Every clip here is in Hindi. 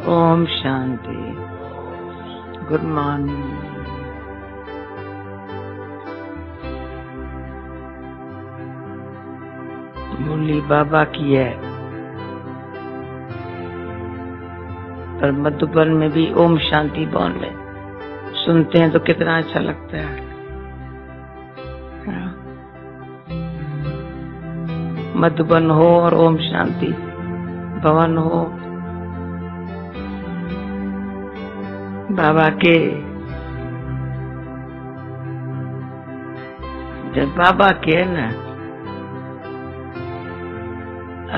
ओम शांति। Good morning. मुरली बाबा की है, पर मधुबन में भी ओम शांति भवन में सुनते हैं तो कितना अच्छा लगता है। मधुबन हो और ओम शांति भवन हो, बाबा के जब बाबा के है ना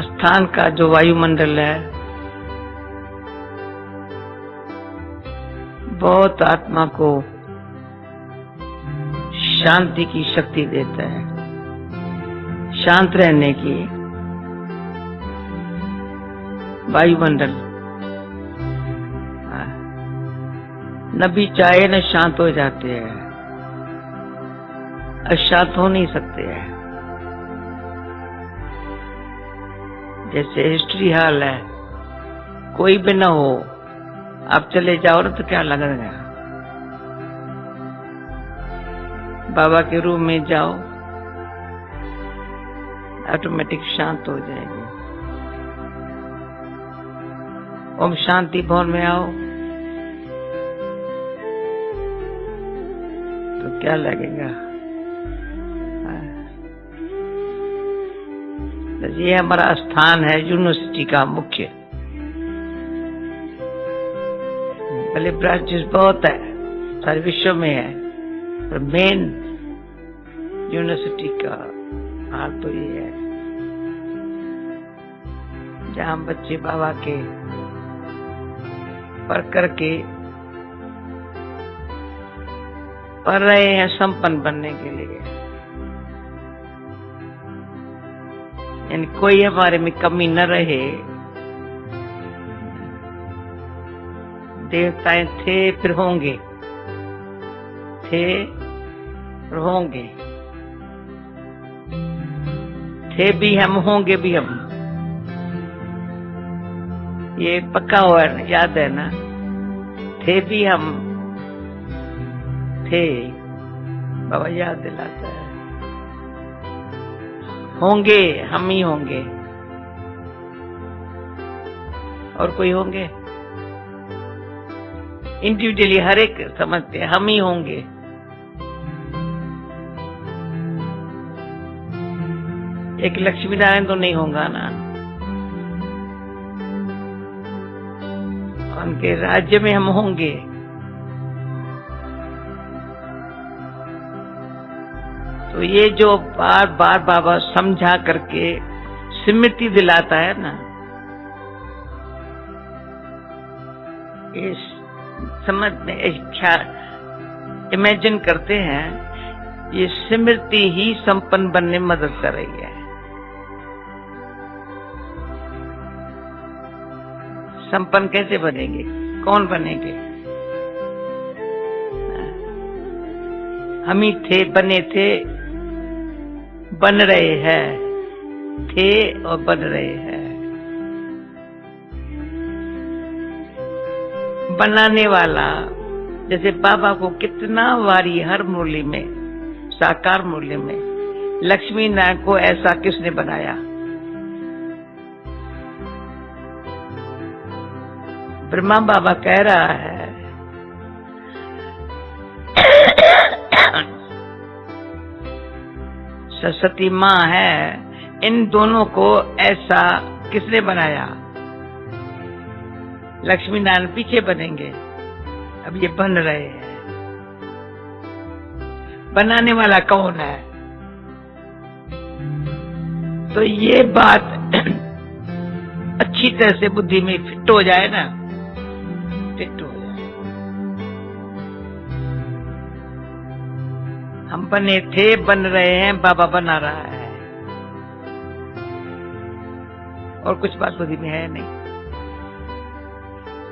स्थान का जो वायुमंडल है बहुत आत्मा को शांति की शक्ति देता है, शांत रहने की। वायुमंडल नबी चाहे न शांत हो जाते हैं, अशांत हो नहीं सकते हैं। जैसे हिस्ट्री हॉल है, कोई भी ना हो, आप चले जाओ ना तो क्या लगेगा। बाबा के रूम में जाओ, ऑटोमेटिक शांत हो जाएंगे। ओम शांति भवन में आओ तो क्या लगेगा। ये हमारा स्थान है यूनिवर्सिटी का मुख्य। भले ब्रांचेस बहुत है, सारे विश्व में है, पर मेन यूनिवर्सिटी का हाल तो ये है जहां बच्चे बाबा के पढ़ करके पढ़ रहे हैं संपन्न बनने के लिए। यानी कोई हमारे में कमी न रहे। देवताएं थे फिर होंगे, थे फिर होंगे, थे भी हम, होंगे भी हम। ये पक्का हुआ है, याद है ना। थे भी हम, थे, बाबा याद दिलाता है। होंगे, हम ही होंगे, और कोई होंगे। इंडिविजुअली हर एक समझते हैं हम ही होंगे। एक लक्ष्मी नारायण तो नहीं होगा ना, उनके राज्य में हम होंगे। तो ये जो बार बार बाबा समझा करके स्मृति दिलाता है ना, इस समझ में इमेजिन करते हैं, ये स्मृति ही संपन्न बनने में मदद कर रही है। संपन्न कैसे बनेंगे, कौन बनेंगे? हम ही थे, बने थे, बन रहे हैं, थे और बन रहे हैं। बनाने वाला, जैसे बाबा को कितना वारी हर मुरली में, साकार मुरली में, लक्ष्मी नारायण को ऐसा किसने बनाया? ब्रह्मा बाबा कह रहा है सरस्वती माँ है, इन दोनों को ऐसा किसने बनाया? लक्ष्मी नारायण पीछे बनेंगे, अब ये बन रहे हैं। बनाने वाला कौन है? तो ये बात अच्छी तरह से बुद्धि में फिट हो जाए ना, फिट हो जाए। हम बने थे, बन रहे हैं, बाबा बना रहा है, और कुछ बात बुद्धि में है नहीं।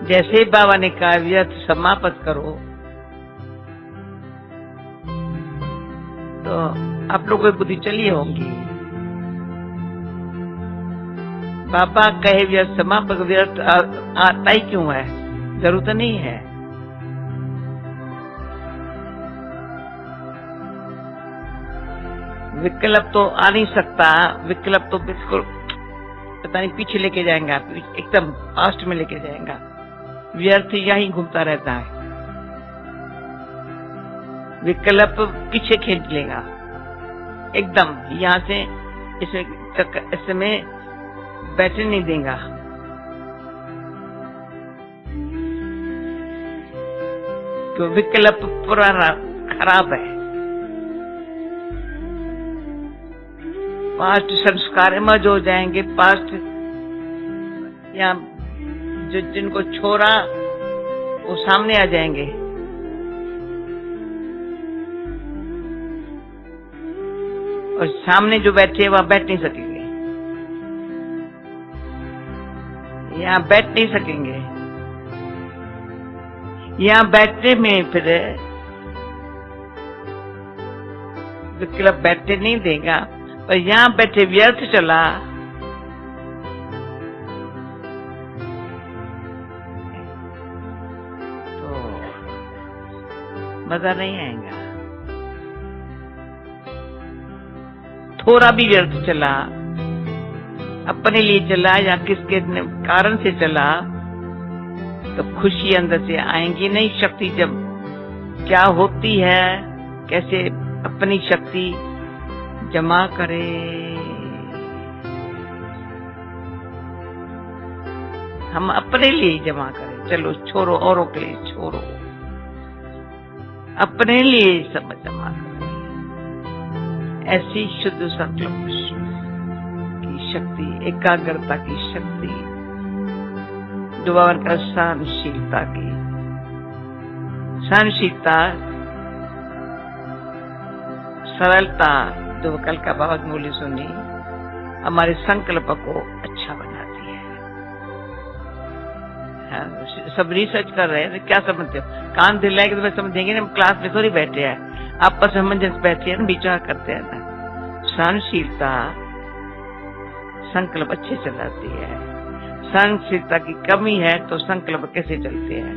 जैसे ही बाबा ने कहा व्यर्थ समाप्त करो, तो आप लोगों की बुद्धि चली होंगी। बाबा कहे व्यर्थ समापक व्यर्थ आता ही क्यों है? जरूरत नहीं है। विकल्प तो आ नहीं सकता, विकल्प तो बिल्कुल पता नहीं पीछे लेके जाएंगा, एकदम पास्ट में लेके जाएगा। व्यर्थ यहीं घूमता रहता है, विकल्प पीछे खींच लेगा एकदम, यहाँ से इसमें बैठने नहीं देगा। तो विकल्प पुराना खराब है। पास्ट संस्कार मर्ज हो जाएंगे, पास्ट या जो जिनको छोड़ा वो सामने आ जाएंगे। और सामने जो बैठे वहां बैठ नहीं सकेंगे, यहाँ बैठ नहीं सकेंगे। यहाँ बैठने में फिर विकल्प बैठने नहीं देगा, पर यहाँ बैठे व्यर्थ चला तो मजा नहीं आएगा। थोड़ा भी व्यर्थ चला, अपने लिए चला या किसके कारण से चला, तो खुशी अंदर से आएंगी नहीं। शक्ति जब क्या होती है, कैसे अपनी शक्ति जमा करे, हम अपने लिए जमा करें। चलो छोड़ो, औरों के लिए छोड़ो, अपने लिए सब जमा करें। ऐसी शुद्ध संकल्प की शक्ति, एकाग्रता की शक्ति, दुबारा का सहनशीलता की, सहनशीलता, सरलता, जो कल का भावक मूल्य सुनी, हमारे संकल्प को अच्छा बनाती है। सब रिसर्च कर रहे हैं, क्या समझते हो? कान दिलाए के तो समझेंगे ना, क्लास में थोड़ी बैठे हैं, आपस में समंजस बैठे हैं ना, विचार करते हैं ना। सहनशीलता संकल्प अच्छे चलाती है। सहनशीलता की कमी है तो संकल्प कैसे चलते हैं?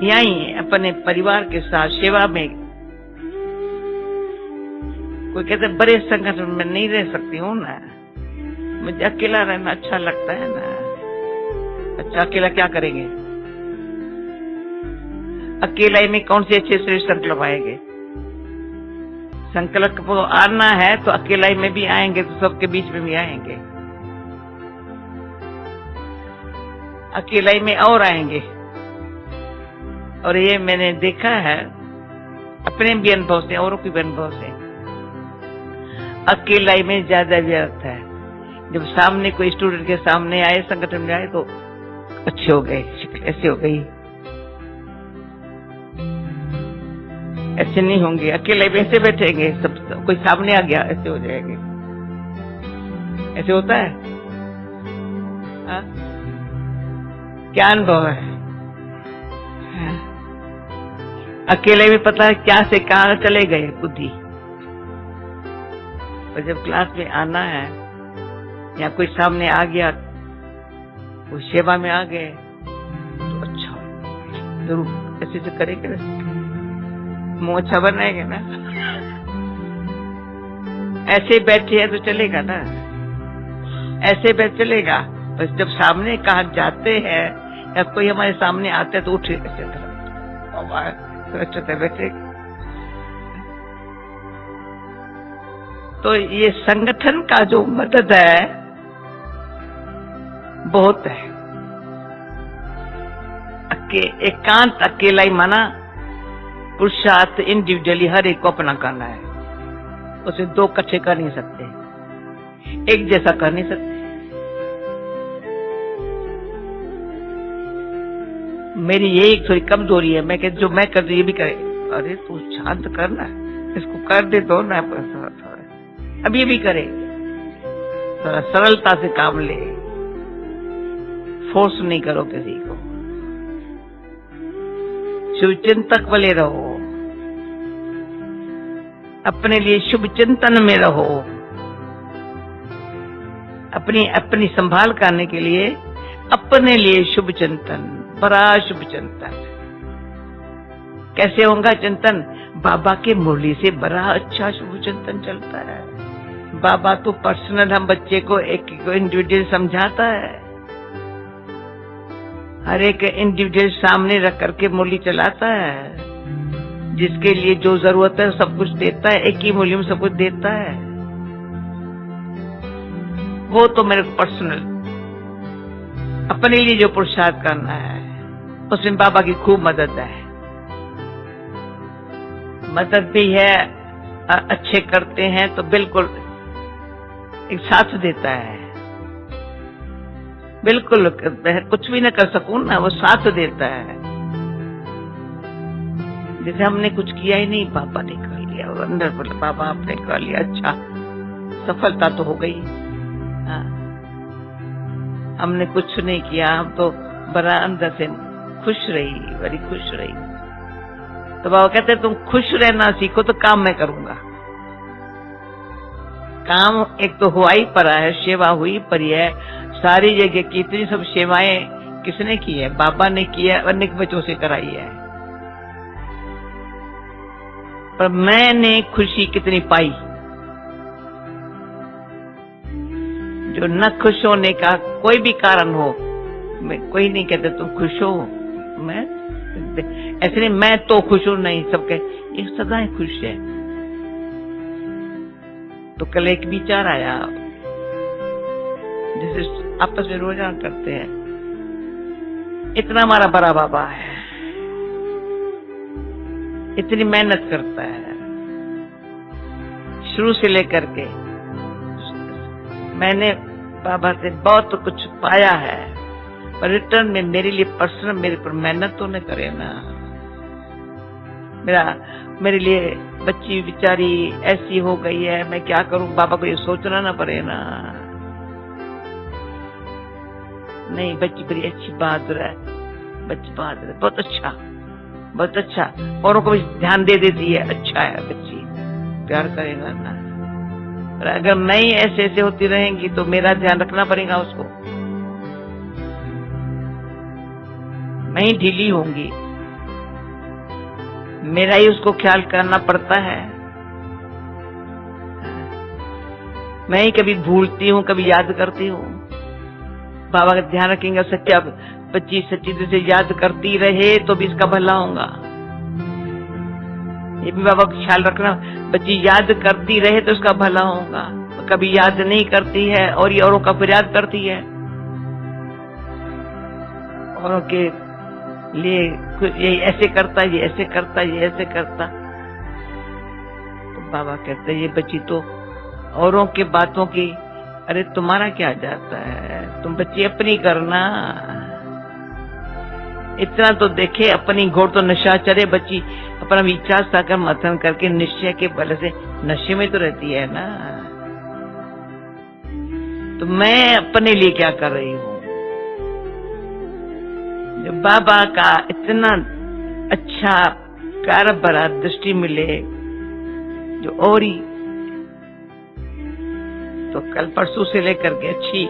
यहीं अपने परिवार के साथ सेवा में, कोई कहते बड़े संगठन में नहीं रह सकती हूँ ना, मुझे अकेला रहना अच्छा लगता है ना। अच्छा, अकेला क्या करेंगे? अकेला में कौन से अच्छे श्रेष्ठ संकल्प आएंगे? संकल्प को आना है तो अकेलाई में भी आएंगे, तो सबके बीच में भी आएंगे, अकेलाई में और आएंगे। और ये मैंने देखा है अपने भी अनुभव से, औरों के भी अनुभव से, अकेलाई में ज्यादा व्यर्थ है। जब सामने कोई स्टूडेंट के सामने आए, संगठन में आए, तो अच्छे हो गए, ऐसे हो गई, ऐसे नहीं होंगे। अकेले में ऐसे बैठेंगे, सब कोई सामने आ गया ऐसे हो जाएंगे। ऐसे होता है? हा? क्या अनुभव है? अकेले में पता है क्या से कहाँ चले गए बुद्धि, और जब क्लास में आना है या कोई सामने आ गया, कोई सेवा में आ गए, तो अच्छा जरूर ऐसे से करेंगे, मुंह अच्छा बनाएंगे ना। ऐसे बैठे हैं तो चलेगा ना, ऐसे बैठ चलेगा। बस जब सामने कहा जाते हैं या कोई हमारे सामने आते हैं तो उठे कैसे तो बैठे। तो ये संगठन का जो मदद है बहुत है। एकांत अकेला ही माना, पुरुषार्थ इंडिविजुअली हर एक को अपना करना है। उसे दो इकट्ठे कर नहीं सकते, एक जैसा कर नहीं सकते। मेरी ये एक थोड़ी कमजोरी है, मैं कहती जो मैं कर ये भी करे। अरे तू शांत करना, इसको कर दे दो ना, अब ये भी करे, थोड़ा सरलता से काम ले, फोर्स नहीं करो किसी को। शुभ चिंतक बने रहो, अपने लिए शुभ चिंतन में रहो, अपनी अपनी संभाल करने के लिए अपने लिए शुभ चिंतन, बड़ा शुभ चिंतन। कैसे होगा चिंतन? बाबा के मुरली से बड़ा अच्छा शुभ चिंतन चलता है। बाबा तो पर्सनल हम बच्चे को एक इंडिविजुअल समझाता है, हर एक इंडिविजुअल सामने रख करके मुरली चलाता है, जिसके लिए जो जरूरत है सब कुछ देता है, एक ही मुरली में सब कुछ देता है। वो तो मेरे पर्सनल अपने लिए जो पुरुषार्थ करना है उसमें बाबा की खूब मदद है। मदद भी है, अच्छे करते हैं तो बिल्कुल एक साथ देता है। बिल्कुल कुछ भी न कर सकूं ना, वो साथ देता है। जैसे हमने कुछ किया ही नहीं, पापा ने कर लिया, और अंदर बोला बाबा आपने कर लिया, अच्छा सफलता तो हो गई। हाँ, हमने कुछ नहीं किया, हम तो बड़ा अंदर से खुश रही, बड़ी खुश रही। तो बाबा कहते तुम खुश रहना सीखो तो काम मैं करूंगा। काम एक तो हुआ ही पड़ा है, सेवा हुई पड़ी है, सारी जगह की इतनी सब सेवाएं किसने की है? बाबा ने की है, अनेक बच्चों से कराई है। पर मैंने खुशी कितनी पाई? जो न खुश होने का कोई भी कारण हो, मैं कोई नहीं कहता तुम खुश हो, मैं ऐसे नहीं, मैं तो खुश हूं, नहीं, सबके ये सदा खुश है। तो कल एक विचार आया, जिसे आपस में रोजाना करते हैं, इतना हमारा बड़ा बाबा है, इतनी मेहनत करता है शुरू से लेकर के, मैंने बाबा से बहुत कुछ पाया है, पर रिटर्न में मेरे लिए पर्सनल मेरे पर मेहनत तो न करे ना। मेरे लिए बच्ची बेचारी ऐसी हो गई है, मैं क्या करूं? बाबा को ये सोचना ना पड़े ना। नहीं, बच्ची बड़ी अच्छी बहादुर है, बच्ची बहादुर है, बहुत अच्छा, बहुत अच्छा, औरों को भी ध्यान दे देती है, अच्छा है बच्ची, प्यार करेगा ना। और अगर मैं ही ऐसे ऐसे होती रहेंगी तो मेरा ध्यान रखना पड़ेगा उसको, मैं ही ढीली होंगी, मेरा ही उसको ख्याल करना पड़ता है। मैं ही कभी भूलती हूँ, कभी याद करती हूँ। बाबा का ध्यान रखेंगे, सच्चा बच्ची सच्ची दिल से याद करती रहे तो भी इसका भला होगा। ये भी बाबा का ख्याल रखना, बच्ची याद करती रहे तो उसका भला होगा। तो कभी याद नहीं करती है और ये औरों का फिर याद करती है, औरों के लिए ये ऐसे करता, ये ऐसे करता, ये ऐसे करता। तो बाबा कहते ये बच्ची तो औरों के बातों की, अरे तुम्हारा क्या जाता है, तुम बच्ची अपनी करना। इतना तो देखे, अपनी घोड़ तो नशा चढ़े, बच्ची अपना विचार साकर मंथन करके निश्चय के बल से नशे में तो रहती है ना। तो मैं अपने लिए क्या कर रही हूँ? जो बाबा का इतना अच्छा प्यार भरा दृष्टि मिले, जो और ही तो कल परसों से लेकर के अच्छी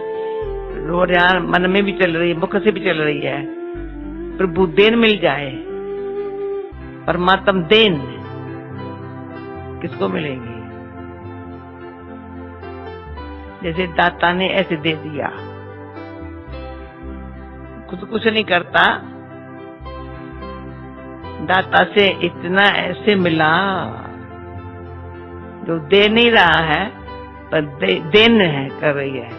रोजान मन में भी चल रही है, मुख से भी चल रही है, प्रभु देन मिल जाए। परमात्म देन किसको मिलेगी? जैसे दाता ने ऐसे दे दिया, खुद कुछ नहीं करता, दाता से इतना ऐसे मिला जो दे नहीं रहा है पर देन है, कर रही है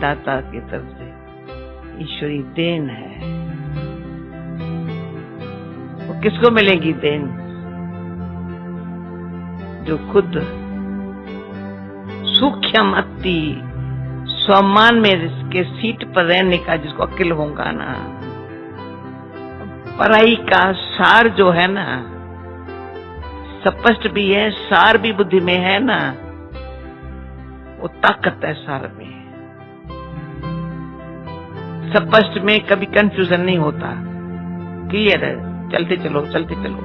दाता की तरफ से, ईश्वरी देन है। वो किसको मिलेगी देन? जो खुद सूक्ष्म अति सम्मान में इसके सीट पर रहने का जिसको अक्ल होगा ना, पढ़ाई का सार जो है ना, स्पष्ट भी है, सार भी बुद्धि में है ना, वो ताकत है सार में। स्पष्ट में कभी कंफ्यूजन नहीं होता, क्लियर है, चलते चलो चलते चलो।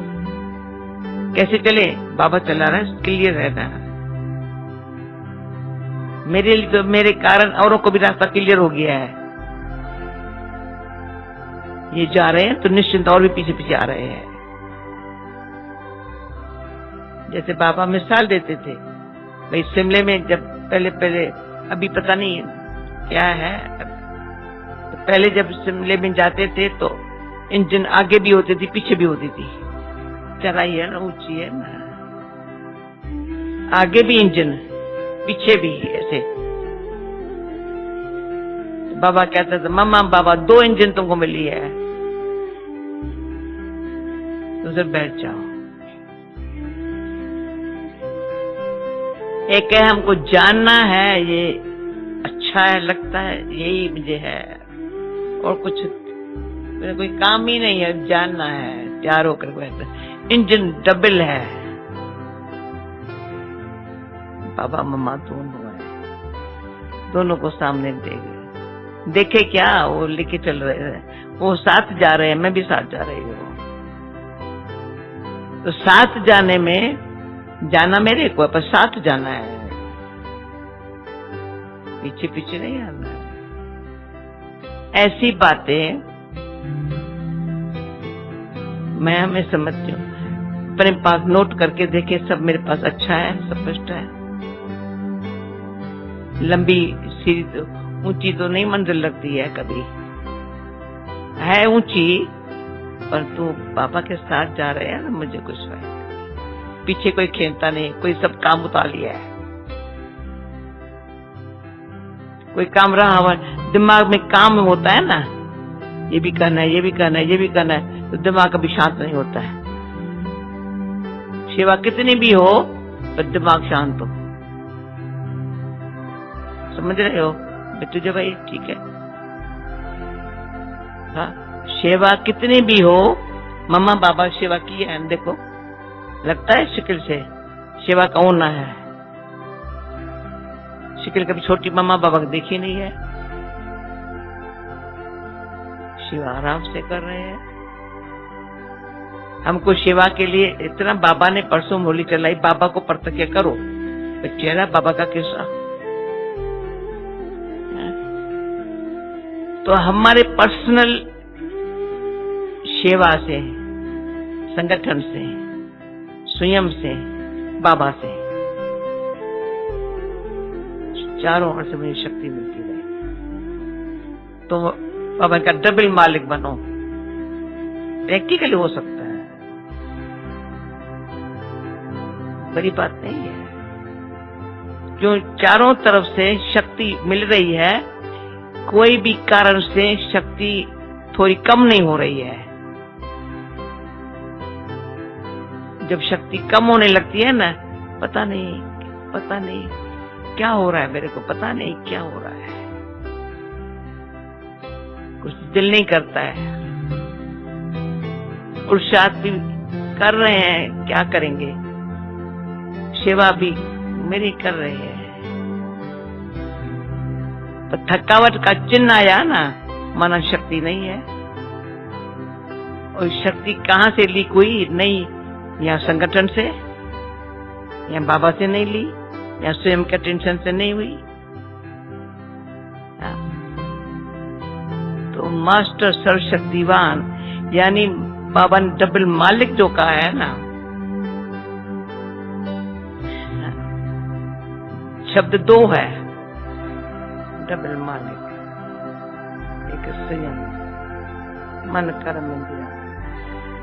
कैसे चले? बाबा चला रहा है, क्लियर है ना। मेरे लिए तो मेरे कारण औरों को भी रास्ता क्लियर हो गया है। ये जा रहे हैं तो निश्चिंत और भी पीछे पीछे आ रहे हैं। जैसे बाबा मिसाल देते थे, भाई शिमले में जब पहले अभी पता नहीं क्या है, तो पहले जब शिमले में जाते थे तो इंजन आगे भी होती थी पीछे भी होती थी। चढ़ाई है ना, ऊंची है ना, आगे भी इंजन पीछे भी ऐसे। बाबा कहता था, मम्मा बाबा 2 इंजन तुमको मिली है, उधर बैठ जाओ। एक है हमको जानना है, ये अच्छा है लगता है, यही मुझे है, और कुछ मेरा कोई काम ही नहीं है, जानना है तैयार होकर बैठे। इंजन डबल है, बाबा मम्मा दोनों है, दोनों को सामने देखे क्या, वो लेके चल रहे हैं, वो साथ जा रहे हैं, मैं भी साथ जा रही हूँ। तो साथ जाने में जाना मेरे को, पर साथ जाना है, पीछे पीछे नहीं आना है। ऐसी बातें मैं हमें समझती हूँ, अपने पास नोट करके देखे, सब मेरे पास अच्छा है, सब स्पष्ट है। लंबी सीढ़ी तो ऊंची तो नहीं मंजिल लगती है, कभी है ऊंची, पर तू पापा के साथ जा रहे हैं ना, मुझे कुछ है पीछे कोई खेलता नहीं, कोई सब काम उतार लिया है। कोई काम रहा हुआ दिमाग में काम होता है ना, ये भी करना है, ये भी करना है, ये भी करना है, तो दिमाग कभी शांत नहीं होता है। सेवा कितनी भी हो पर दिमाग शांत हो। समझ रहे हो बिट्टू भाई? ठीक है। हाँ, सेवा कितनी भी हो, मम्मा बाबा सेवा की है, देखो लगता है शक्ल से सेवा का होना है। शक्ल कभी छोटी मम्मा बाबा को देखी नहीं है, सेवा आराम से कर रहे हैं। हमको सेवा के लिए इतना, बाबा ने परसों मोली चलाई, बाबा को प्रत्यक्ष करो, तो चेहरा बाबा का कैसा। तो हमारे पर्सनल सेवा से, संगठन से, स्वयं से, बाबा से, चारों ओर से मुझे शक्ति मिलती रहे। तो बाबा का डबल मालिक बनो, प्रैक्टिकली हो सकता है, बड़ी बात नहीं है। क्यों? चारों तरफ से शक्ति मिल रही है, कोई भी कारण से शक्ति थोड़ी कम नहीं हो रही है। जब शक्ति कम होने लगती है ना, पता नहीं क्या हो रहा है, मेरे को पता नहीं क्या हो रहा है, कुछ दिल नहीं करता है। पुरुषार्थ भी कर रहे हैं, क्या करेंगे, सेवा भी मेरी कर रहे हैं, तो थकावट का चिन्ह आया ना, माना शक्ति नहीं है। और शक्ति कहाँ से ली? कोई नहीं, या संगठन से, या बाबा से नहीं ली, या स्वयं के टेंशन से नहीं हुई। तो मास्टर सर्वशक्तिवान यानी बाबा ने डबल मालिक जो कहा है ना, शब्द 2 है, डबल मालिक। एक स्वयं, मन कर्म इंद्रिय,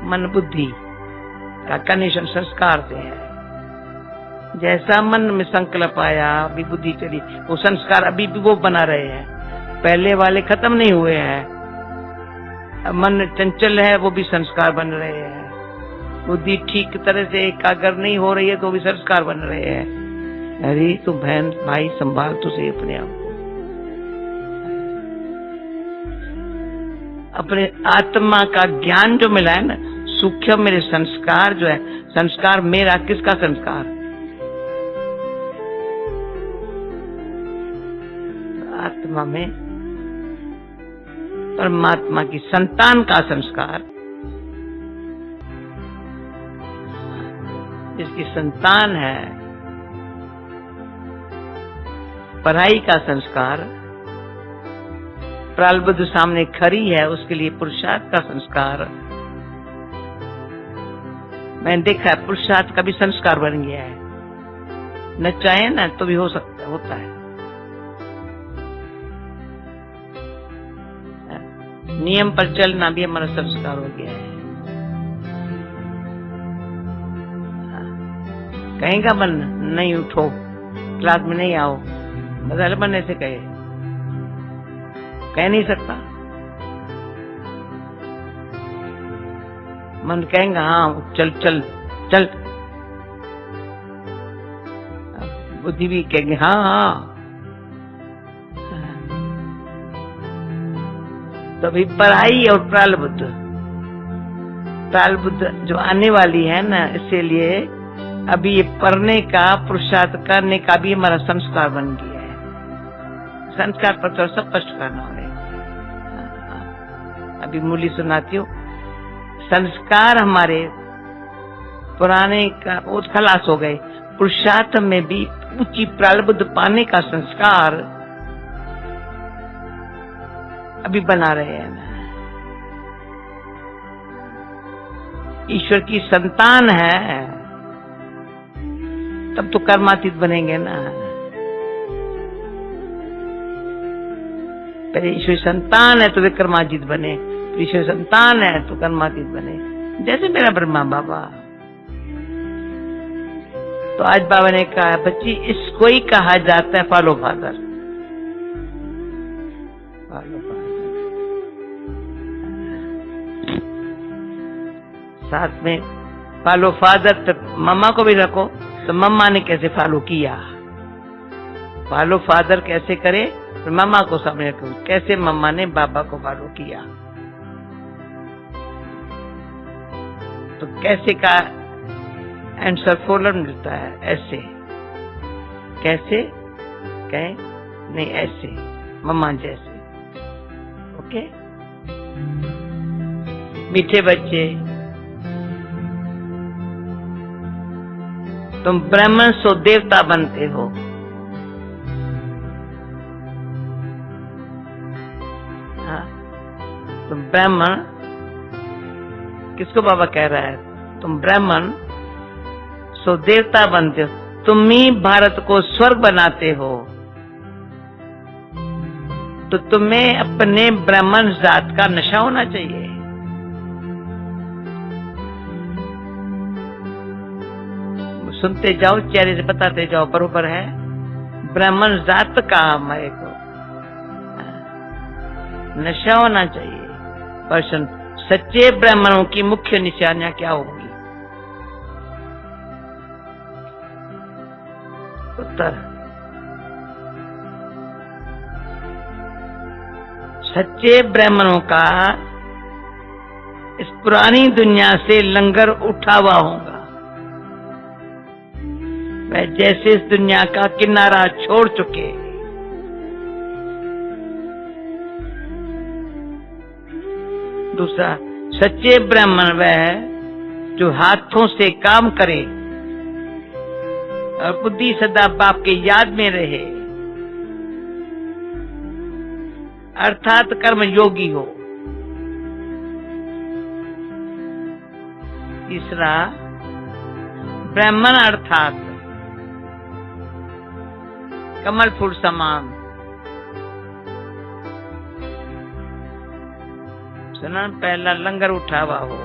मन बुद्धि का कनेक्शन संस्कार से है। जैसा मन में संकल्प आया, अभी बुद्धि चली, वो संस्कार अभी भी वो बना रहे हैं, पहले वाले खत्म नहीं हुए हैं। अब मन चंचल है, वो भी संस्कार बन रहे हैं। बुद्धि ठीक तरह से एकाग्र नहीं हो रही है, तो भी संस्कार बन रहे हैं। अरे तू बहन भाई संभाल तो सही अपने आप को, अपने आत्मा का ज्ञान जो मिला है ना, सूक्ष्म मेरे संस्कार जो है, संस्कार मेरा, किसका संस्कार? आत्मा में परमात्मा की संतान का संस्कार, जिसकी संतान है पढ़ाई का संस्कार, प्रारब्ध सामने खड़ी है उसके लिए पुरुषार्थ का संस्कार। मैंने देखा है पुरुषार्थ का भी संस्कार बन गया है, न चाहे ना तो भी हो सकता होता है। नियम पर चलना भी हमारा संस्कार हो गया है। कहेगा मन नहीं उठो, क्लास में नहीं आओ, बदल बनने से कह नहीं सकता। मन कहेगा हाँ चल चल चल, बुद्धि भी कहेंगे हाँ हाँ। तो अभी पढ़ाई और प्रारब्ध जो आने वाली है ना, इसीलिए अभी ये पढ़ने का, पुरुषार्थ करने का भी हमारा संस्कार बन गया है। संस्कार पर तो सब स्पष्ट करना है। अभी मूली सुनाती हूँ। संस्कार हमारे पुराने का बहुत खलास हो गए, पुरुषार्थ में भी ऊंची प्रारब्ध पाने का संस्कार अभी बना रहे हैं ना। ईश्वर की संतान है तब तो कर्मातीत बनेंगे ना। पहले ईश्वर संतान है तो वे कर्मातीत बने, ईश्वर संतान है तो कर्मातीत बने। जैसे मेरा ब्रह्मा बाबा, तो आज बाबा ने कहा बच्ची इसको ही कहा जाता है फॉलो फादर। साथ में फॉलो फादर, तो मम्मा को भी रखो। तो मम्मा ने कैसे फॉलो किया, फॉलो फादर कैसे करे, तो मम्मा को सामने रखो कैसे मम्मा ने बाबा को फॉलो किया। तो कैसे का आंसर फॉलो मिलता है, ऐसे कैसे कहे नहीं, ऐसे मम्मा जैसे। ओके मीठे बच्चे, तुम ब्राह्मण सो देवता बनते हो। हाँ, तुम ब्राह्मण, किसको बाबा कह रहा है, तुम ब्राह्मण सो देवता बनते हो, तुम ही भारत को स्वर्ग बनाते हो। तो तुम्हें अपने ब्राह्मण जात का नशा होना चाहिए। सुनते जाओ, चेहरे से बताते जाओ, बरोबर है। ब्राह्मण जात का हमारे को नशा होना चाहिए। पर्सन सच्चे ब्राह्मणों की मुख्य निशानियां क्या होंगी? उत्तर, सच्चे ब्राह्मणों का इस पुरानी दुनिया से लंगर उठा हुआ होगा। वह जैसे इस दुनिया का किनारा छोड़ चुके। दूसरा, सच्चे ब्राह्मण वह जो हाथों से काम करे और बुद्धि सदा बाप के याद में रहे, अर्थात कर्म योगी हो। तीसरा, ब्राह्मण अर्थात कमल फूल समान। सुना, पहला लंगर उठा हुआ हो,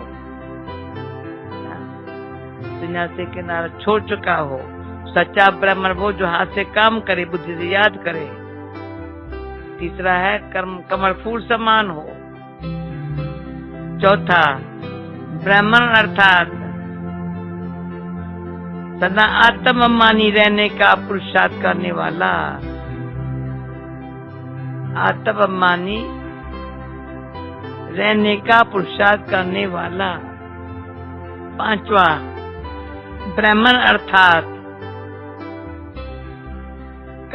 दुनिया से किनारा छोड़ चुका हो। सच्चा ब्राह्मण वो जो हाथ से काम करे, बुद्धि से याद करे। तीसरा है कर्म कमल फूल समान हो। चौथा, ब्राह्मण अर्थात सदा आत्मअभिमानी रहने का पुरुषार्थ करने वाला। आत्मअभिमानी रहने का पुरुषार्थ करने वाला। पांचवा, ब्राह्मण अर्थात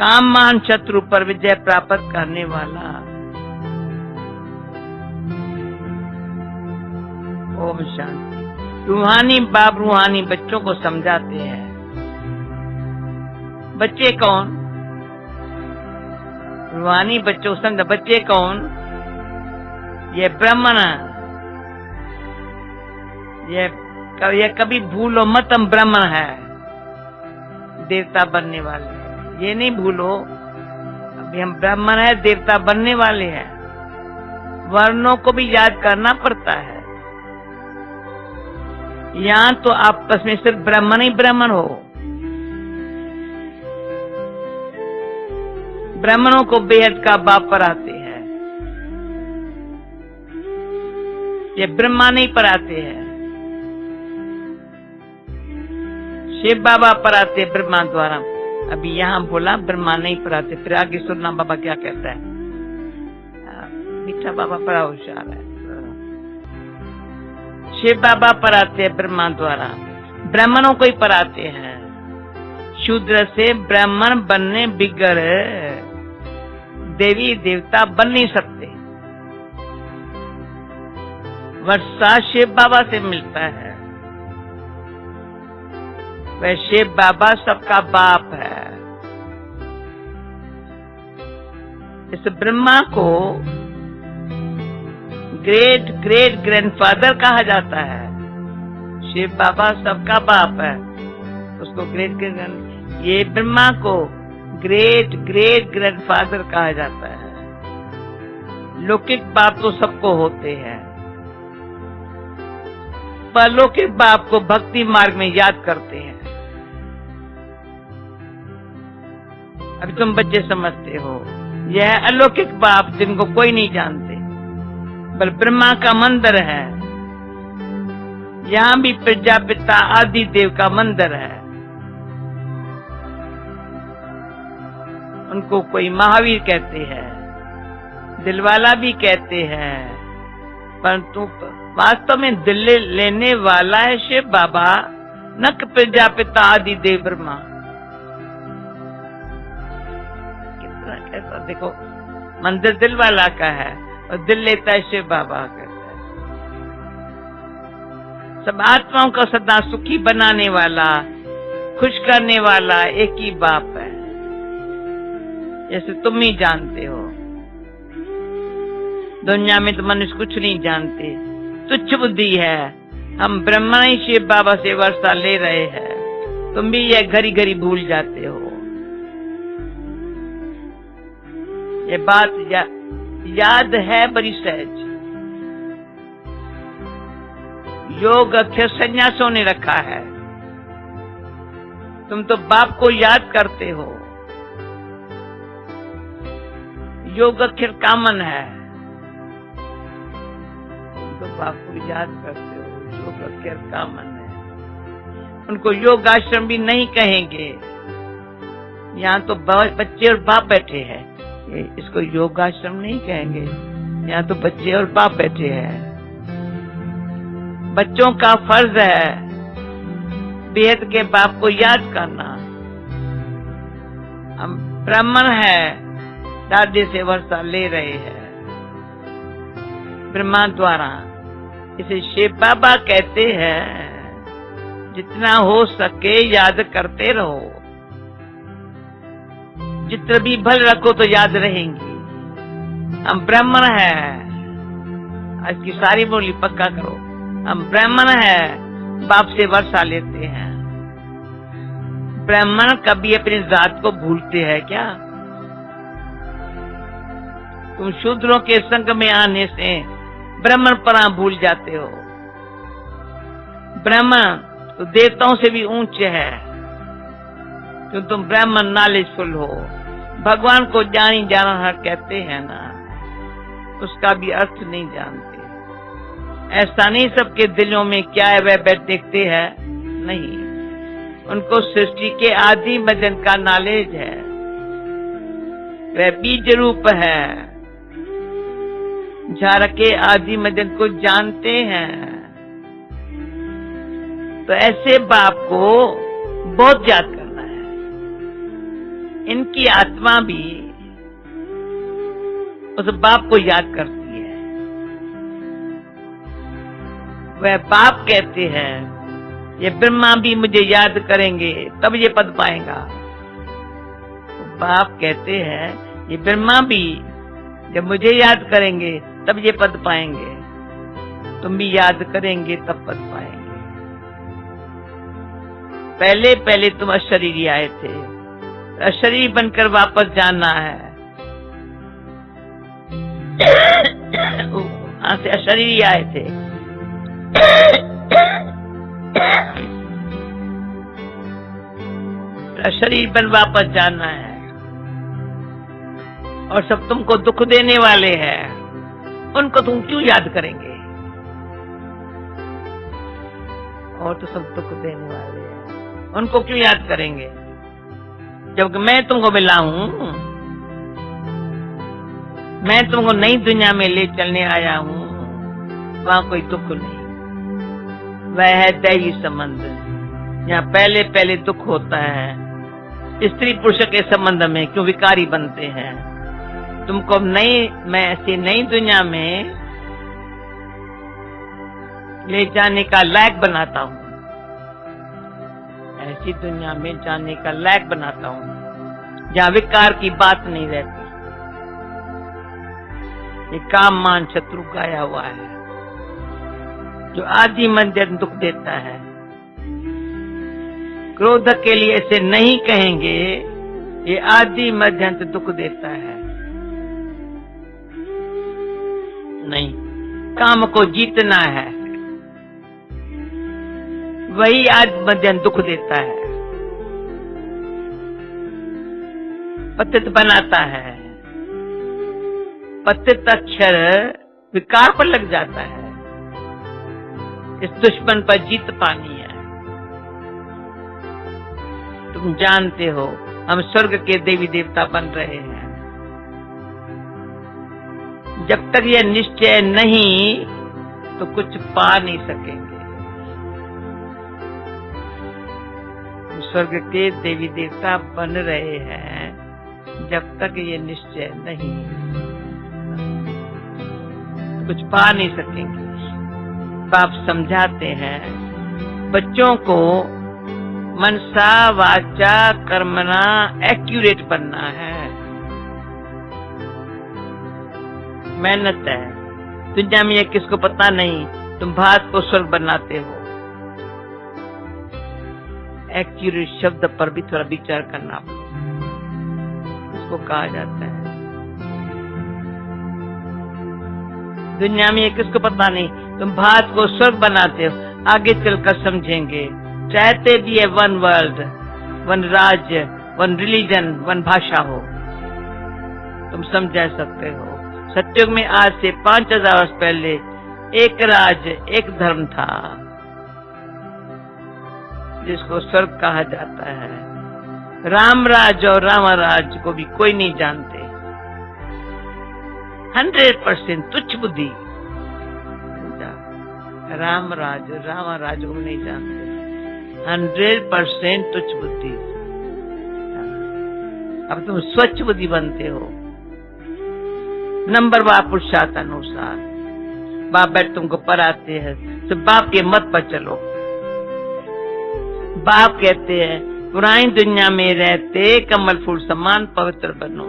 काममान शत्रु पर विजय प्राप्त करने वाला। ओम शांति। रूहानी बाप रूहानी बच्चों को समझाते हैं। बच्चे कौन? रूहानी बच्चों समझ, बच्चे कौन? ये ब्राह्मण, ये कभी भूलो मत हम ब्राह्मण है, देवता बनने वाले, ये नहीं भूलो। अभी हम ब्राह्मण है, देवता बनने वाले हैं। वर्णों को भी याद करना पड़ता है। यहाँ तो आपस में सिर्फ ब्राह्मण ही ब्राह्मण हो। ब्राह्मणों को बेहद का बाप पढ़ाते हैं, ये ब्रह्मा नहीं पढ़ाते हैं। शिव बाबा पढ़ाते ब्रह्मा द्वारा। अभी यहाँ बोला ब्रह्मा नहीं पढ़ाते, फिर आगे सुनना बाबा क्या कहता है। मीठा बाबा बड़ा होशियार है। शिव बाबा पढ़ाते हैं ब्रह्मा द्वारा, ब्राह्मणों को ही पढ़ाते हैं। शूद्र से ब्राह्मण बनने बिगड़ देवी देवता बन नहीं सकते। वर्षा शिव बाबा से मिलता है, वह शिव बाबा सबका बाप है। इस ब्रह्मा को ग्रेट ग्रेट ग्रैंडफादर कहा जाता है। शिव बाबा सबका बाप है, उसको ग्रेट ग्रैंड, ये ब्रह्मा को ग्रेट ग्रेट ग्रैंडफादर कहा जाता है। लौकिक बाप तो सबको होते हैं, पर लौकिक बाप को भक्ति मार्ग में याद करते हैं। अभी तुम बच्चे समझते हो, यह अलौकिक बाप जिनको कोई नहीं जानते, पर ब्रह्मा का मंदिर है। यहाँ भी प्रजापिता आदि देव का मंदिर है। उनको कोई महावीर कहते हैं, दिलवाला भी कहते हैं, परंतु वास्तव में दिल लेने वाला है शिव बाबा, न कि प्रजापिता आदि देव ब्रह्मा। कितना कैसा देखो, मंदिर दिल वाला का है और दिल लेता है शिव बाबा करता है। सब आत्माओं को सदा सुखी बनाने वाला, खुश करने वाला एक ही बाप है, जैसे तुम ही जानते हो। दुनिया में तो मनुष्य कुछ नहीं जानते, तुच्छ बुद्धि है। हम ब्रह्मा ही शिव बाबा से वर्षा ले रहे हैं, तुम भी यह घड़ी घड़ी भूल जाते हो। ये बात याद है बड़ी सहज। योग अक्षर संन्यासों ने रखा है, तुम तो बाप को याद करते हो। योग अक्षर कामन है, तुम तो बाप को याद करते हो। योग अक्षर कामन है, उनको योग आश्रम भी नहीं कहेंगे। यहाँ तो बच्चे और बाप बैठे हैं, इसको योग आश्रम नहीं कहेंगे। यहाँ तो बच्चे और बाप बैठे हैं। बच्चों का फर्ज है बेहद के बाप को याद करना। हम ब्राह्मण है, दादे से वर्षा ले रहे हैं ब्रह्मा द्वारा। इसे शिव बाबा कहते हैं, जितना हो सके याद करते रहो। जितना भी भल रखो तो याद रहेंगी। हम ब्राह्मण है, आज की सारी बोली पक्का करो। हम ब्राह्मण है, बाप से वर्षा लेते हैं। ब्राह्मण कभी अपनी जात को भूलते हैं क्या? तुम शूद्रों के संग में आने से ब्राह्मण परा भूल जाते हो। ब्राह्मण तो देवताओं से भी ऊंचे है, क्यों तुम ब्राह्मण नॉलेजफुल हो। भगवान को जानी जाना कहते हैं ना, उसका भी अर्थ नहीं जानते। ऐसा नहीं सबके दिलों में क्या है वह बैठ देखते हैं, नहीं। उनको सृष्टि के आदि मदन का नॉलेज है, वह बीज रूप है। झारक के आदि मदन को जानते हैं। तो ऐसे बाप को बहुत याद करना है। इनकी आत्मा भी उस बाप को याद करती है। वह बाप कहते हैं, ये ब्रह्मा भी मुझे याद करेंगे तब ये पद पाएगा। बाप कहते हैं, ये ब्रह्मा भी जब मुझे याद करेंगे तब ये पद पाएंगे, तुम भी याद करेंगे तब पद पाएंगे। पहले पहले तुम अशरीरी आए थे, अशरीरी बनकर वापस जाना है। वहां से अशरीरी आए थे, अशरीरी बन वापस जाना है। और सब तुमको दुख देने वाले हैं, उनको तुम क्यों याद करेंगे? और तो सब दुख देने वाले हैं, उनको क्यों याद करेंगे? जबकि मैं तुमको मिला हूं, मैं तुमको नई दुनिया में ले चलने आया हूं, वहां कोई दुख नहीं। वह है दैवी संबंध, यहाँ पहले पहले दुख होता है स्त्री पुरुष के संबंध में, क्यों विकारी बनते हैं। तुमको मैं ऐसी नई दुनिया में ले जाने का लायक बनाता हूं, ऐसी दुनिया में जाने का लायक बनाता हूं जहां विकार की बात नहीं रहती। ये काम मान शत्रु गाया हुआ है जो आदि मध्य दुख देता है। क्रोध के लिए ऐसे नहीं कहेंगे, ये आदि मध्यंत दुख देता है। नहीं, काम को जीतना है, वही आदि मध्यंत दुख देता है, पतित बनाता है। पतित अक्षर विकार पर लग जाता है, इस दुश्मन पर जीत पानी है। तुम जानते हो हम स्वर्ग के देवी देवता बन रहे हैं। जब तक यह निश्चय नहीं तो कुछ पा नहीं सकेंगे। हम स्वर्ग के देवी देवता बन रहे हैं, जब तक ये निश्चय नहीं तो कुछ पा नहीं सकेंगे। बाप समझाते हैं बच्चों को मनसा वाचा कर्मणा एक्यूरेट बनना है। मेहनत है, दुनिया में ये किसको पता नहीं, तुम भारत को स्वर्ग बनाते हो। एक्यूरेट शब्द पर भी थोड़ा विचार करना इसको कहा जाता है। दुनिया में ये किसको पता नहीं, तुम भारत को स्वर्ग बनाते हो। आगे चलकर समझेंगे। चाहते भी है वन वर्ल्ड, वन राज्य, वन रिलीजन, वन भाषा हो, तुम समझा सकते हो। सत्युग में आज से 5000 वर्ष पहले एक राज्य एक धर्म था जिसको स्वर्ग कहा जाता है। राम राज्य और रामाराज को भी कोई नहीं जानते। 100% तुच्छ बुद्धि। राम राज्य रामाराज को नहीं जानते। 100% तुच्छ बुद्धि। अब तुम स्वच्छ बुद्धि बनते हो। नंबर वार पुरुषार्थ अनुसार बाप बैठ तुमको पढ़ाते हैं, तो बाप के मत पर चलो। बाप कहते हैं पुरानी दुनिया में रहते कमल फूल समान पवित्र बनो,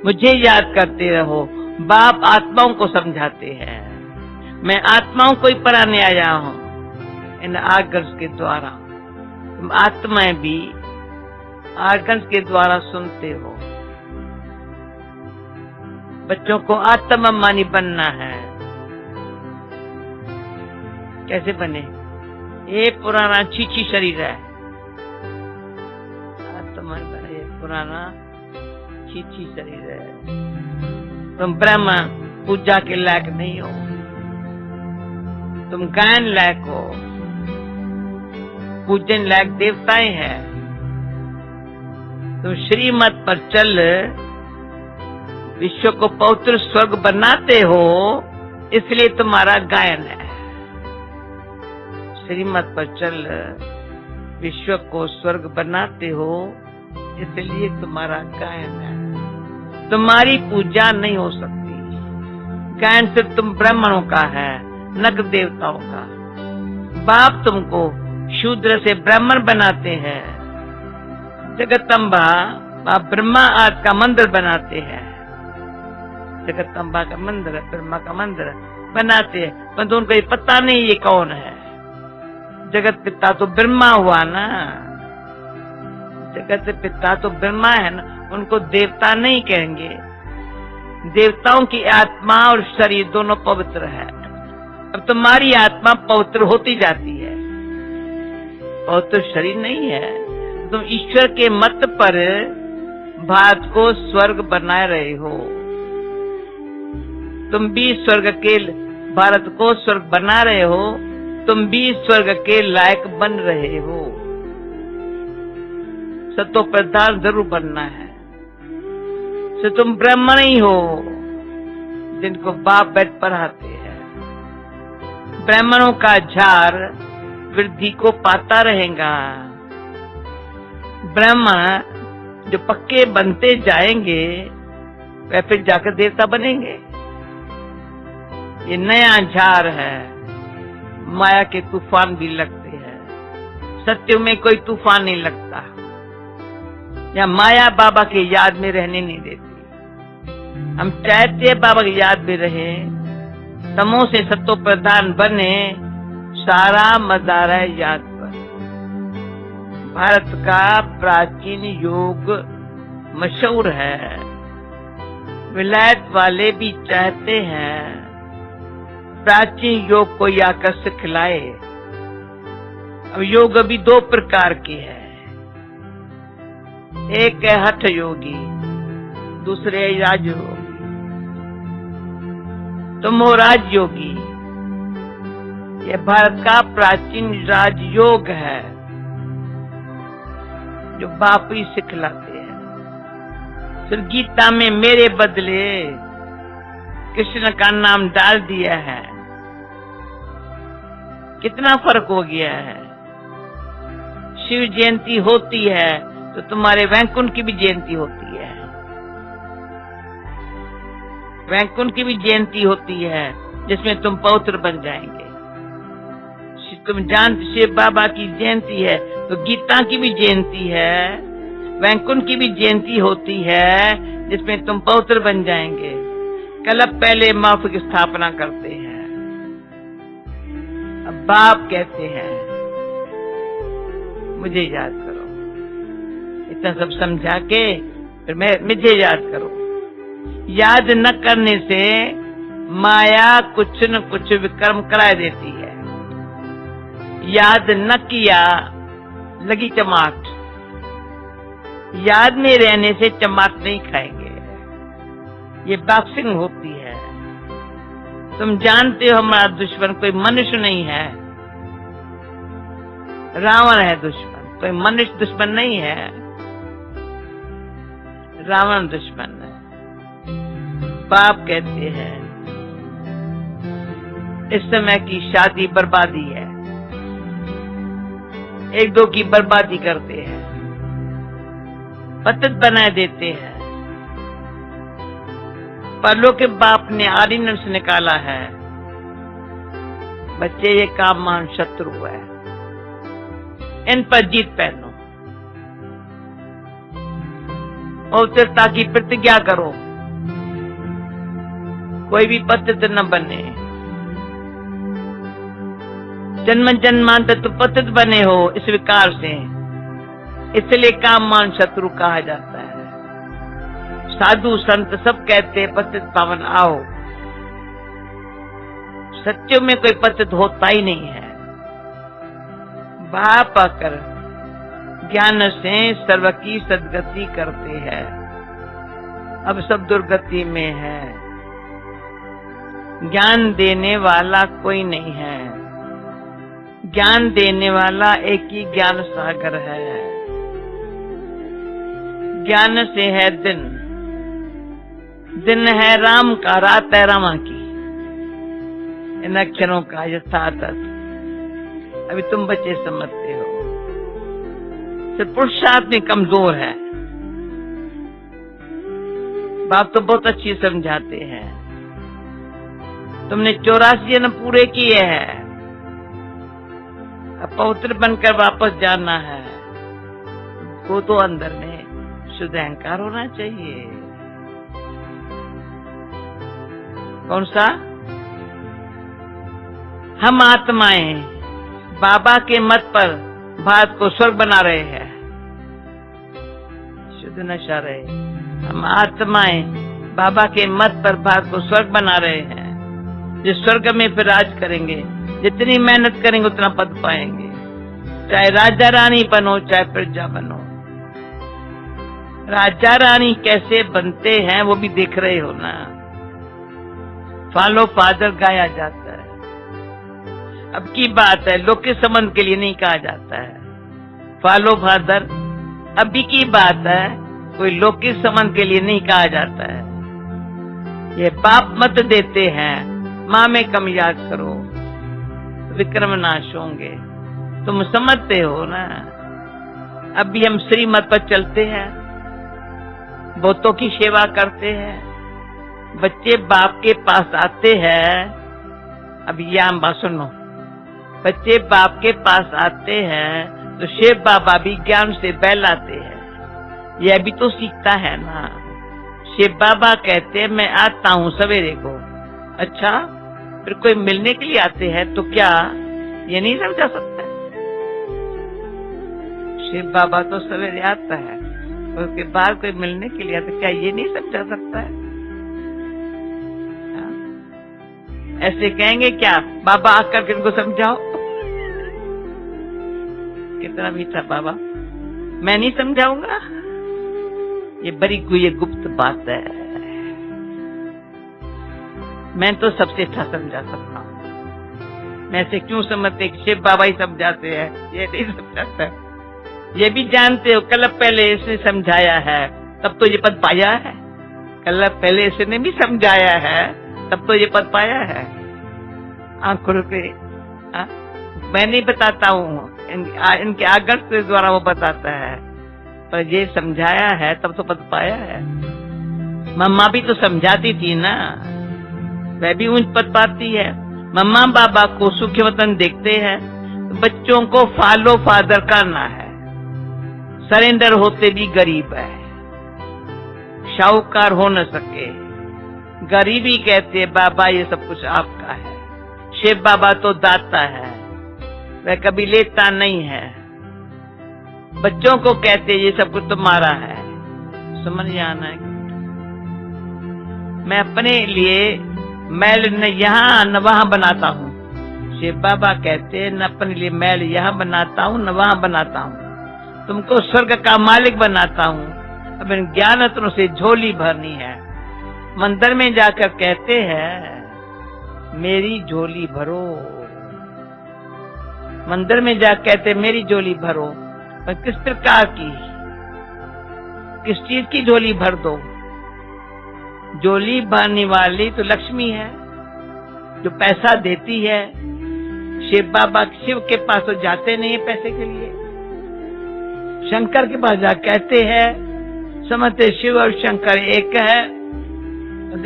मुझे याद करते रहो। बाप आत्माओं को समझाते हैं, मैं आत्माओं को ही पढ़ाने आया हूं इन आर्गन्स के द्वारा। तुम आत्माएं भी आर्गन्स के द्वारा सुनते हो। बच्चों को आत्मामानी बनना है। कैसे बने? ये पुराना छीछी शरीर है, आत्मा बने। पुराना छीछी शरीर है। तुम ब्रह्म पूजा के लायक नहीं हो, तुम गायन लायक हो, पूजन लायक देवताएं हैं। तुम श्रीमत पर चल विश्व को पवित्र स्वर्ग बनाते हो, इसलिए तुम्हारा गायन है। श्रीमत पर चल विश्व को स्वर्ग बनाते हो, इसलिए तुम्हारा गायन है। तुम्हारी पूजा नहीं हो सकती। गायन सिर्फ तुम ब्राह्मणों का है, नक देवताओं का। बाप तुमको शूद्र से ब्राह्मण बनाते हैं। जगदम्बा आप ब्रह्मा आज का मंदिर बनाते हैं, जगदम्बा का मंदिर है, ब्रह्मा का मंदिर बनाते हैं, परंतु उनको ये पता नहीं ये कौन है। जगत पिता तो ब्रह्मा हुआ ना, जगत पिता तो ब्रह्मा है ना, उनको देवता नहीं कहेंगे। देवताओं की आत्मा और शरीर दोनों पवित्र है। अब तुम्हारी आत्मा पवित्र होती जाती है, पवित्र शरीर नहीं है। तुम ईश्वर के मत पर भारत को स्वर्ग बनाए रहे हो, तुम भी स्वर्ग के भारत को स्वर्ग बना रहे हो, तुम भी स्वर्ग के लायक बन रहे हो। सतो प्रधान जरूर बनना है। तो तुम ब्राह्मण ही हो जिनको बाप बैठ पढ़ाते हैं। ब्राह्मणों का झार वृद्धि को पाता रहेगा। ब्राह्मण जो पक्के बनते जाएंगे वह फिर जाकर देवता बनेंगे। ये नया झार है। माया के तूफान भी लगते हैं, सत्य में कोई तूफान नहीं लगता। या माया बाबा की याद में रहने नहीं देती। हम चाहते हैं बाबा की याद में रहे, तमो से सत्तो प्रधान बने, सारा मदार है याद पर। भारत का प्राचीन योग मशहूर है, विलायत वाले भी चाहते हैं प्राचीन योग को आकर सिखलाए। अब योग अभी दो प्रकार के हैं, एक है हठ योगी, दूसरे है राजयोगी। तुम हो राजयोगी। ये भारत का प्राचीन राजयोग है जो बाप ही सिखलाते हैं। फिर गीता में मेरे बदले कृष्ण का नाम डाल दिया है। कितना फर्क हो गया है। शिव जयंती होती है तो तुम्हारे वैकुंठ की भी जयंती होती है, वैकुंठ की भी जयंती होती है जिसमें तुम पवित्र बन जाएंगे। तुम जानते शिव बाबा की जयंती है तो गीता की भी जयंती है, वैकुंठ की भी जयंती होती है जिसमें तुम पवित्र बन जाएंगे। कल्प पहले माफी की स्थापना करते हैं। अब बाप कहते हैं मुझे याद करो। इतना सब समझा के फिर मुझे याद करो। याद न करने से माया कुछ न कुछ विक्रम करा देती है। याद न किया लगी चमाट। याद में रहने से चमाट नहीं खाएंगे। ये बॉक्सिंग होती है। तुम जानते हो हमारा दुश्मन कोई मनुष्य नहीं है, रावण है दुश्मन, कोई मनुष्य दुश्मन नहीं है, रावण दुश्मन है। बाप कहते हैं इस समय की शादी बर्बादी है, एक दो की बर्बादी करते हैं, पतित बना देते हैं। परलों के बाप ने आलिंगन से निकाला है, बच्चे ये काम मान शत्रु है, इन पर जीत पहनो, अवसरता की प्रतिज्ञा करो, कोई भी पतित न बने। जन्म जन्मांतर तो पतित बने हो इस विकार से, इसलिए काम मान शत्रु कहा जाता है। साधु संत सब कहते हैं पतित पावन आओ, सच्चों में कोई पतित होता ही नहीं है। बाप आकर ज्ञान से सर्व की सदगति करते हैं। अब सब दुर्गति में है, ज्ञान देने वाला कोई नहीं है। ज्ञान देने वाला एक ही ज्ञान सागर है। ज्ञान से है दिन, दिन है राम का, रात है रमा की। इन अक्षरों का यथार्थ अभी तुम बच्चे समझते हो। सिर्फ पुरुषार्थ में कमजोर है। बाप तो बहुत अच्छी समझाते हैं। तुमने 84 जन्म पूरे किए हैं, अब पवित्र बनकर वापस जाना है। वो तो अंदर में शुद्ध अहंकार होना चाहिए। कौन सा? हम आत्माएं बाबा के मत पर भारत को स्वर्ग बना रहे हैं। शुद्ध नशा रहे। हम आत्माएं बाबा के मत पर भारत को स्वर्ग बना रहे हैं। जिस स्वर्ग में फिर राज करेंगे, जितनी मेहनत करेंगे उतना पद पाएंगे। चाहे राजा रानी बनो, चाहे प्रजा बनो। राजा रानी कैसे बनते हैं वो भी देख रहे हो ना। फॉलो फादर गाया जाता है। अब की बात है, लौकिक संबंध के लिए नहीं कहा जाता है फॉलो फादर। अभी की बात है, कोई लौकिक संबंध के लिए नहीं कहा जाता है। ये पाप मत देते हैं, माँ में कम याद करो, विक्रम नाश होंगे। तुम समझते हो ना। अभी हम श्रीमत पर चलते हैं, बहुतों की सेवा करते हैं। बच्चे बाप के पास आते हैं। अब यहाँ बात सुनो, बच्चे बाप के पास आते हैं तो शिव बाबा भी ज्ञान से बहलाते हैं। यह भी तो सीखता है ना। शिव बाबा कहते हैं मैं आता हूँ सवेरे को। अच्छा, फिर कोई मिलने के लिए आते हैं तो क्या ये नहीं समझा सकता है? शिव बाबा तो सवेरे आता है, उसके बाद कोई मिलने के लिए आता, क्या ये नहीं समझा सकता है? ऐसे कहेंगे क्या बाबा आकर के इनको समझाओ? कितना मीठा बाबा, मैं नहीं समझाऊंगा। ये बड़ी कोई गुप्त बात है। मैं तो सबसे अच्छा समझा सकता हूँ। मैं से क्यों समझते कि शिव बाबा ही समझाते हैं? ये नहीं समझाता है। ये भी जानते हो कल पहले इसने समझाया है तब तो ये पद पाया है। कल पहले इसने भी समझाया है तब तो ये पद पाया है। आंख खोल के मैं नहीं बताता हूँ, इनके आगत के द्वारा वो बताता है, पर ये समझाया है तब तो पद पाया है। मम्मा भी तो समझाती थी ना, वह भी ऊंच पद पाती है। मम्मा बाबा को सुखी वतन देखते हैं, बच्चों को फॉलो फादर करना है। सरेंडर होते भी गरीब है, शाहूकार हो न सके। गरीबी कहते बाबा ये सब कुछ आपका है। शिव बाबा तो दाता है, वह कभी लेता नहीं है। बच्चों को कहते ये सब कुछ तुम्हारा है। समझ आना है। मैं अपने लिए मैल न यहाँ न वहां बनाता हूँ। शिव बाबा कहते न अपने लिए मैल यहाँ बनाता हूँ न वहां बनाता हूँ। तुमको स्वर्ग का मालिक बनाता हूँ। अब इन ज्ञान रत्नों से झोली भरनी है। मंदिर में जाकर कहते हैं मेरी झोली भरो। मंदिर में जाकर कहते मेरी झोली भरो, पर किस प्रकार की, किस चीज की झोली भर दो? झोली भरने वाली तो लक्ष्मी है जो पैसा देती है। शिव बाबा शिव के पास तो जाते नहीं है पैसे के लिए। शंकर के पास जा कहते हैं, समझते शिव और शंकर एक है।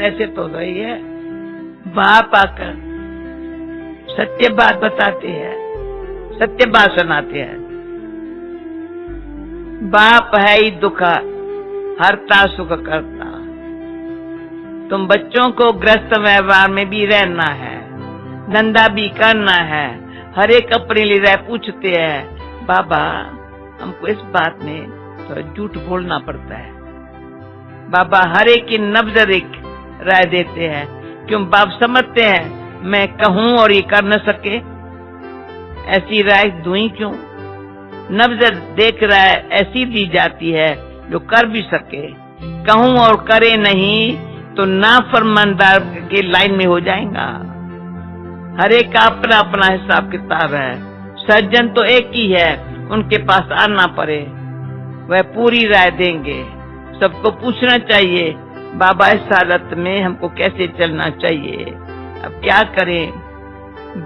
ऐसे तो वही है। बाप आकर सत्य बात बताते हैं, सत्य बात सुनाते हैं। बाप है ही दुख हरता सुख करता। तुम बच्चों को ग्रस्त व्यवहार में भी रहना है, धंधा भी करना है। हर एक अपने लिए राय पूछते हैं। बाबा हमको इस बात में थोड़ा झूठ बोलना पड़ता है। बाबा हर एक की नब्ज राय देते हैं। क्यों बाप समझते हैं मैं कहूं और ये कर न सके, ऐसी राय दूं क्यों? नब्ज देख राय ऐसी दी जाती है जो कर भी सके। कहूं और करे नहीं तो नाफरमानदार के लाइन में हो जाएगा। हर एक का अपना अपना हिसाब किताब है। सज्जन तो एक ही है, उनके पास आना पड़े वह पूरी राय देंगे। सबको पूछना चाहिए बाबा इस हालत में हमको कैसे चलना चाहिए, अब क्या करें?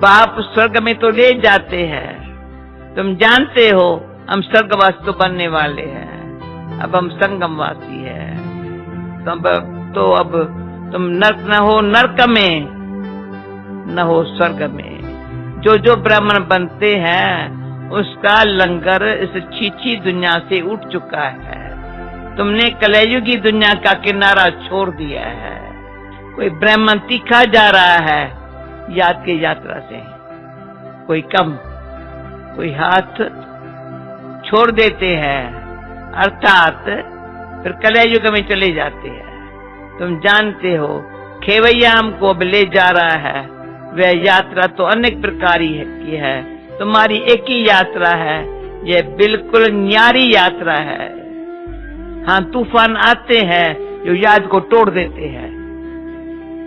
बाप स्वर्ग में तो ले जाते हैं। तुम जानते हो हम स्वर्गवासी तो बनने वाले हैं, अब हम संगमवासी हैं। तो अब तुम नर्क न हो नर्क में, न हो स्वर्ग में। जो जो ब्राह्मण बनते हैं उसका लंगर इस छीछी दुनिया से उठ चुका है। तुमने कलयुगी दुनिया का किनारा छोड़ दिया है। कोई ब्राह्मण तीखा जा रहा है याद की यात्रा से, कोई कम, कोई हाथ छोड़ देते हैं, अर्थात फिर कलयुग में चले जाते हैं। तुम जानते हो खेवैया हमको अब ले जा रहा है, वह यात्रा तो अनेक प्रकार की है, तुम्हारी एक ही यात्रा है, यह बिल्कुल न्यारी यात्रा है। हाँ, तूफान आते हैं जो याद को तोड़ देते हैं।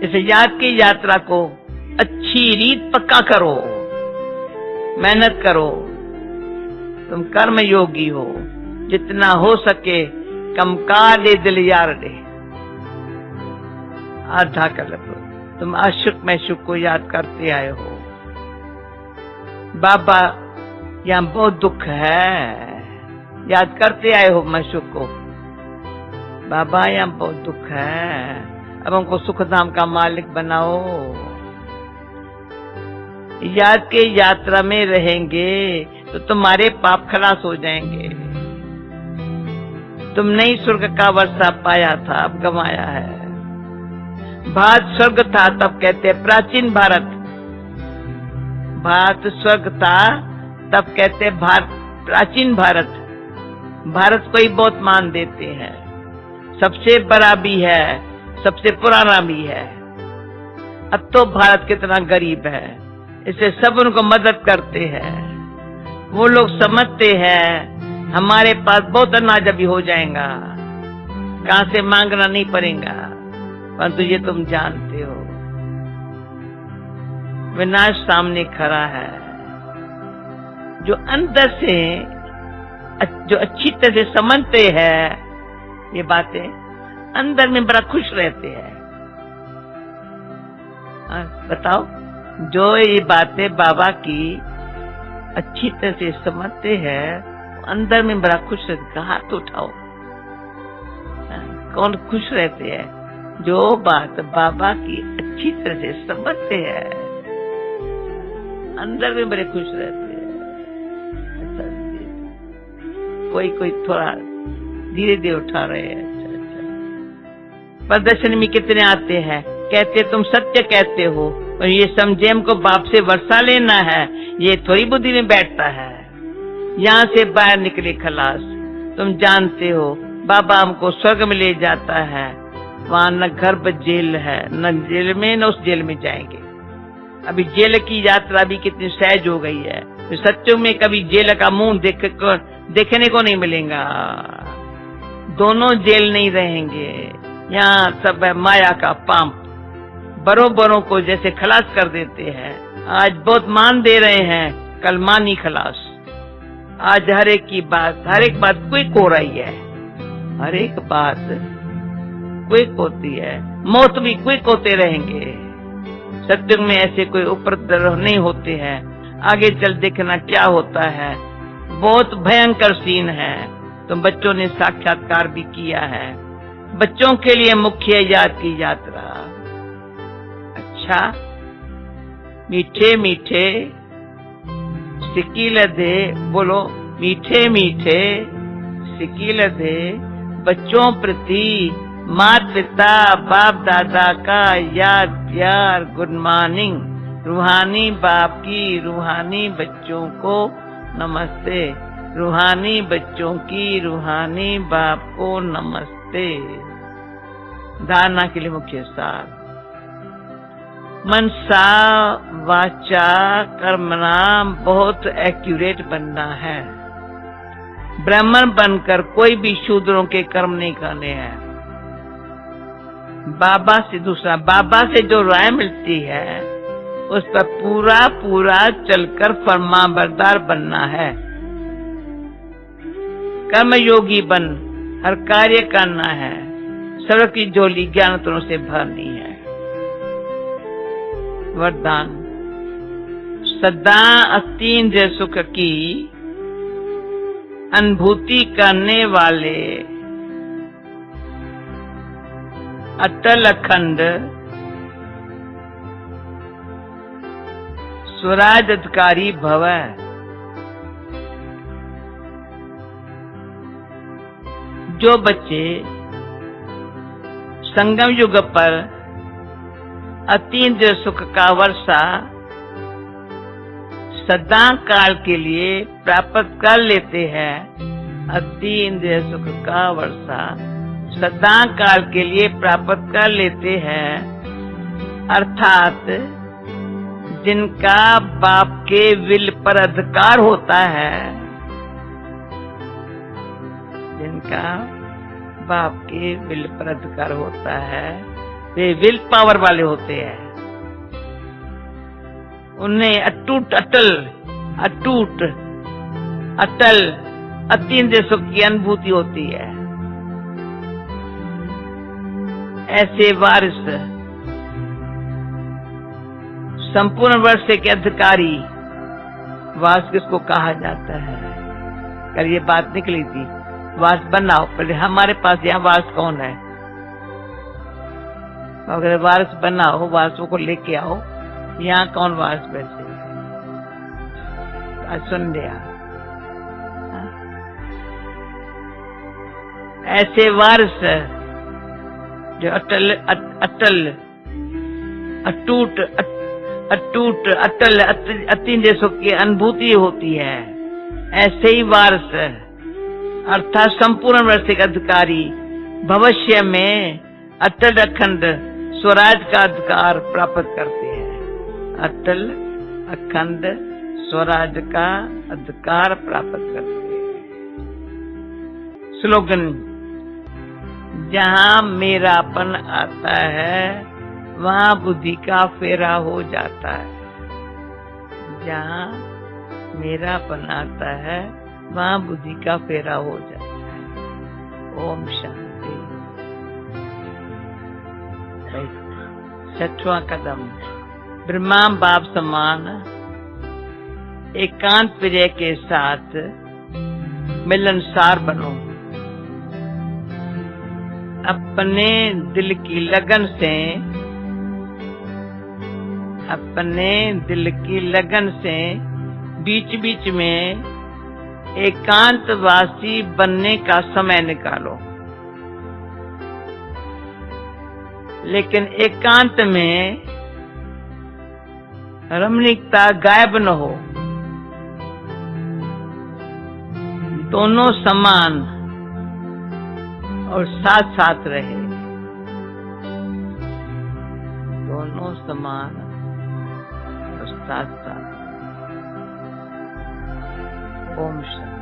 इस याद की यात्रा को अच्छी रीत पक्का करो, मेहनत करो। तुम कर्म योगी हो, जितना हो सके कम काले दिल यार दे। आधा कल्प तुम आशुक मैशुक को याद करते आए हो। बाबा यहाँ बहुत दुख है, याद करते आए हो मैशुक को। बाबा यहाँ बहुत दुख है, अब हमको सुखधाम का मालिक बनाओ। याद के यात्रा में रहेंगे तो तुम्हारे पाप खलास हो जाएंगे। तुमने ही स्वर्ग का वर्षा पाया था, अब गंवाया है। भारत स्वर्ग था तब कहते प्राचीन भारत, भारत स्वर्ग था तब कहते भारत प्राचीन भारत। भारत को ही बहुत मान देते हैं, सबसे बड़ा भी है, सबसे पुराना भी है। अब तो भारत कितना गरीब है, इसे सब उनको मदद करते हैं। वो लोग समझते हैं हमारे पास बहुत अनाज अभी हो जाएगा, कहां से मांगना नहीं पड़ेगा, परंतु ये तुम जानते हो विनाश सामने खड़ा है। जो अंदर से जो अच्छी तरह से समझते हैं ये बातें, अंदर में बड़ा खुश रहते हैं। बताओ, जो ये बातें बाबा की अच्छी तरह से समझते हैं अंदर में बड़ा खुश रहते। हाथ उठाओ, कौन खुश रहते हैं? जो बात बाबा की अच्छी तरह से समझते हैं अंदर में बड़े खुश रहते हैं। अच्छा, कोई थोड़ा धीरे धीरे उठा रहे हैं। अच्छा। प्रदर्शन में कितने आते हैं, कहते तुम सत्य कहते हो, और ये समझे हमको बाप से वर्षा लेना है, ये थोड़ी बुद्धि में बैठता है। यहाँ से बाहर निकले खलास। तुम जानते हो बाबा हमको स्वर्ग में ले जाता है, वहां न गर्भ जेल है, न जेल में न उस जेल में जाएंगे। अभी जेल की यात्रा भी कितनी सहज हो गई है, तो सच्चों में कभी जेल का मुंह देखने को नहीं मिलेगा। दोनों जेल नहीं रहेंगे, यहाँ सब है माया का पांप। बड़ों बड़ों को जैसे खलास कर देते हैं, आज बहुत मान दे रहे हैं, कल मानी खलास। आज हर एक की बात, हर एक बात क्विक हो रही है, हर एक बात क्विक होती है। मौत भी क्विक होते रहेंगे। सत्युग में ऐसे कोई उपद्रव नहीं होते हैं। आगे चल देखना क्या होता है, बहुत भयंकर सीन है। तो बच्चों ने साक्षात्कार भी किया है। बच्चों के लिए मुख्य याद की यात्रा। अच्छा, मीठे मीठे सिकील दे, बोलो मीठे मीठे सिकील दे बच्चों प्रति माता पिता बाप दादा का याद प्यार गुड मॉर्निंग। रूहानी बाप की रूहानी बच्चों को नमस्ते, रूहानी बच्चों की रूहानी बाप को नमस्ते। धारणा के लिए मुख्य सार, मनसा वाचा कर्मणा बहुत एक्यूरेट बनना है। ब्राह्मण बनकर कोई भी शूद्रों के कर्म नहीं करने हैं। बाबा से दूसरा, बाबा से जो राय मिलती है उस पर पूरा पूरा चलकर फरमाबरदार बनना है। कर्म योगी बन हर कार्य करना है। सर्व की झोली ज्ञानतों से भरनी है। वरदान, सदा अतीन्द्रिय सुख की अनुभूति करने वाले अटल अखंड स्वराज अधिकारी भव। जो बच्चे संगम युग पर अतीन्द्रिय सुख का वर्षा सदा काल के लिए प्राप्त कर लेते हैं, अतीन्द्रिय सुख का वर्षा सदा काल के लिए प्राप्त कर लेते हैं, अर्थात जिनका बाप के विल पर अधिकार होता है, जिनका बाप के विल पर अधिकार होता है, वे विल पावर वाले होते हैं। उन्हें अटूट अटल अतीन्द्रिय सुख की अनुभूति होती है। ऐसे वारिस संपूर्ण वर्ष के अधिकारी वास किसको कहा जाता है? कल ये बात निकली थी, वास बनाओ। पहले हमारे पास यहाँ वास कौन है? अगर वारिस बनाओ, वासों को लेके आओ, यहाँ कौन वास बैठे? सुन लिया। ऐसे वारिस जो अटूट अटल अतीन्द्रिय सुख की अनुभूति होती है, ऐसे ही वारिस अर्थात संपूर्ण वर्ष के अधिकारी भविष्य में अटल अखंड स्वराज का अधिकार प्राप्त करते हैं। अटल अखंड स्वराज का अधिकार प्राप्त करते हैं। स्लोगन: जहां मेरापन आता है वहां बुद्धि का फेरा हो जाता है। जहां मेरापन आता है वहां बुद्धि का फेरा हो जाता है। ओम शांति। 6वां कदम: ब्रह्मा बाप समान एकांत प्रिय के साथ मिलनसार बनो। अपने दिल की लगन से बीच बीच में एकांतवासी बनने का समय निकालो, लेकिन एकांत में रमणीकता गायब न हो। दोनों समान और साथ साथ रहे। दोनों समान और साथ साथ। ओम शांति।